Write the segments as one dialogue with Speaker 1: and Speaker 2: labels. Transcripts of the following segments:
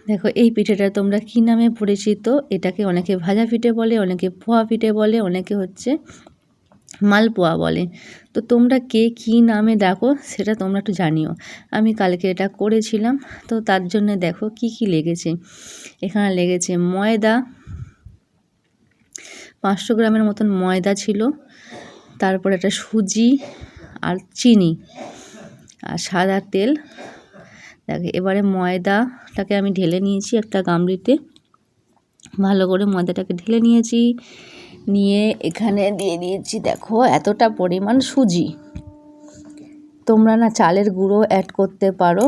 Speaker 1: দেখো এই পিঠেটা তোমরা কী নামে পরিচিত? এটাকে অনেকে ভাজা পিঠে বলে, অনেকে পোয়া পিঠে বলে, অনেকে হচ্ছে মালপোয়া বলে। তো তোমরা কে কী নামে ডাকো সেটা তোমরা একটু জানিও। আমি কালকে এটা করেছিলাম, তো তার জন্যে দেখো কি কি লেগেছে। এখানে লেগেছে ময়দা, 500 গ্রামের মতন ময়দা ছিল, তারপর একটা সুজি আর চিনি আর সাদা তেল। দেখো এবারে ময়দাটাকে আমি ঢেলে নিয়েছি একটা গামলিতে, ভালো করে ময়দাটাকে ঢেলে নিয়েছি। নিয়ে এখানে দিয়ে দিয়েছি দেখো এতটা পরিমাণ সুজি। তোমরা না চালের গুঁড়ো অ্যাড করতে পারো,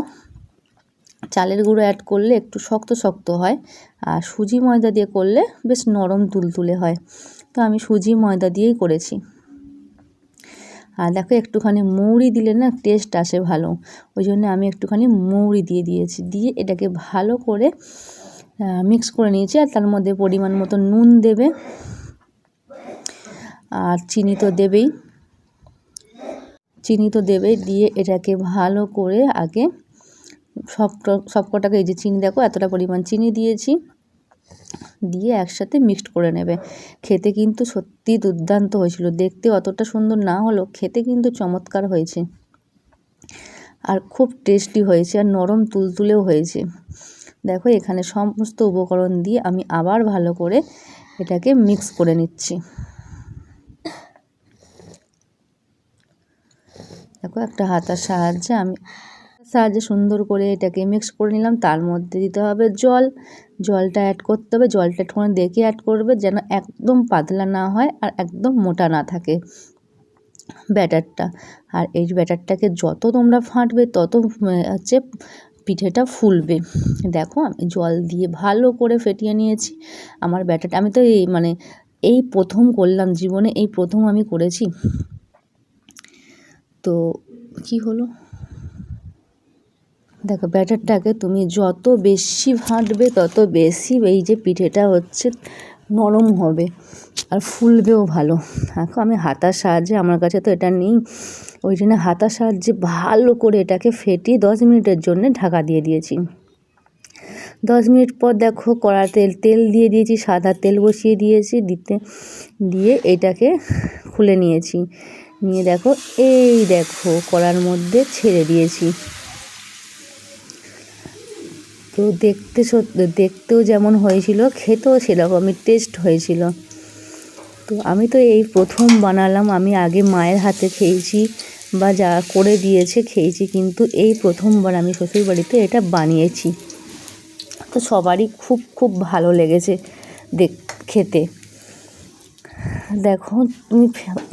Speaker 1: চালের গুঁড়ো অ্যাড করলে একটু শক্ত শক্ত হয়, আর সুজি ময়দা দিয়ে করলে বেশ নরম তুলতুলে হয়। তো আমি সুজি ময়দা দিয়েই করেছি। আর দেখো একটুখানি মৌরি দিলে না টেস্ট আসে ভালো, ওই জন্য আমি একটুখানি মৌরি দিয়ে দিয়েছি। দিয়ে এটাকে ভালো করে মিক্স করে নিয়েছি। আর তার মধ্যে পরিমাণ মতো নুন দেবে, আর চিনি তো দেবেই, দিয়ে এটাকে ভালো করে আগে সবকটাকে, এই যে চিনি দেখো এতটা পরিমাণ চিনি দিয়েছি, দিয়ে একসাথে মিক্সড করে নেবে। খেতে কিন্তু সত্যি দুর্দান্ত হয়েছিল, দেখতে অতটা সুন্দর না হলেও খেতে কিন্তু চমৎকার হয়েছে, আর খুব টেস্টি হয়েছে, আর নরম তুলতুলেও হয়েছে। দেখো এখানে সমস্ত উপকরণ দিয়ে আমি আবার ভালো করে এটাকে মিক্স করে নিচ্ছি। দেখো একটা হাতার সাহায্যে সুন্দর করে এটাকে মিক্স করে নিলাম। তার মধ্যে দিতে হবে জলটা অ্যাড করতে হবে। জলটা একটুখানি দেখে অ্যাড করবে, যেন একদম পাতলা না হয় আর একদম মোটা না থাকে ব্যাটারটা। আর এই ব্যাটারটাকে যত তোমরা ফাটবে তত হচ্ছে পিঠেটা ফুলবে। দেখো আমি জল দিয়ে ভালো করে ফেটিয়ে নিয়েছি আমার ব্যাটারটা। আমি তো এই প্রথম করলাম জীবনে, এই প্রথম আমি করেছি। তো কি হলো দেখো, ব্যাটারটাকে তুমি যত বেশি ফাটবে তত বেশি এই যে পিঠেটা হচ্ছে নরম হবে আর ফুলবেও ভালো। দেখো আমি হাতার সাহায্যে, আমার কাছে তো এটা নেই, ওই জন্য হাতার সাহায্যে ভালো করে এটাকে ফেটিয়ে 10 মিনিটের জন্য ঢাকা দিয়ে দিয়েছি। 10 মিনিট পর দেখো কড়াতে তেল দিয়ে দিয়েছি, সাদা তেল বসিয়ে দিয়েছি, দিয়ে এটাকে খুলে নিয়েছি। নিয়ে দেখো কড়ার মধ্যে ছেড়ে দিয়েছি। তো দেখতেও যেমন হয়েছিল, খেতেও সেরকমই টেস্ট হয়েছিল। তো আমি তো এই প্রথম বানালাম, আমি আগে মায়ের হাতে খেয়েছি বা যা করে দিয়েছে খেয়েছি, কিন্তু এই প্রথমবার আমি শ্বশুরবাড়িতে এটা বানিয়েছি। তো সবারই খুব খুব ভালো লেগেছে খেতে।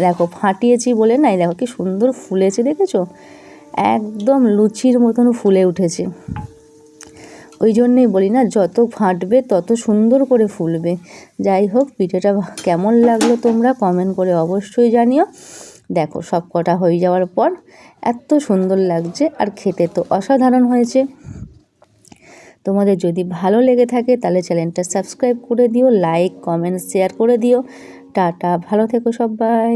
Speaker 1: দেখো ফাটিয়েছি বলে না, দেখো কি সুন্দর ফুলেছে, দেখেছো? একদম লুচির মতন ফুলে উঠেছে। ওই জন্যই বলি না, যত ফাটবে তত সুন্দর করে ফুলবে। যাই হোক, পিঠেটা কেমন লাগলো তোমরা কমেন্ট করে অবশ্যই জানিও। দেখো সব কটা হয়ে যাওয়ার পর এত সুন্দর লাগছে, আর খেতে তো অসাধারণ হয়েছে। তোমাদের যদি ভালো লেগে থাকে তাহলে চ্যানেলটা সাবস্ক্রাইব করে দিও, লাইক কমেন্ট শেয়ার করে দিও। টাটা, ভালো থেকো সবাই।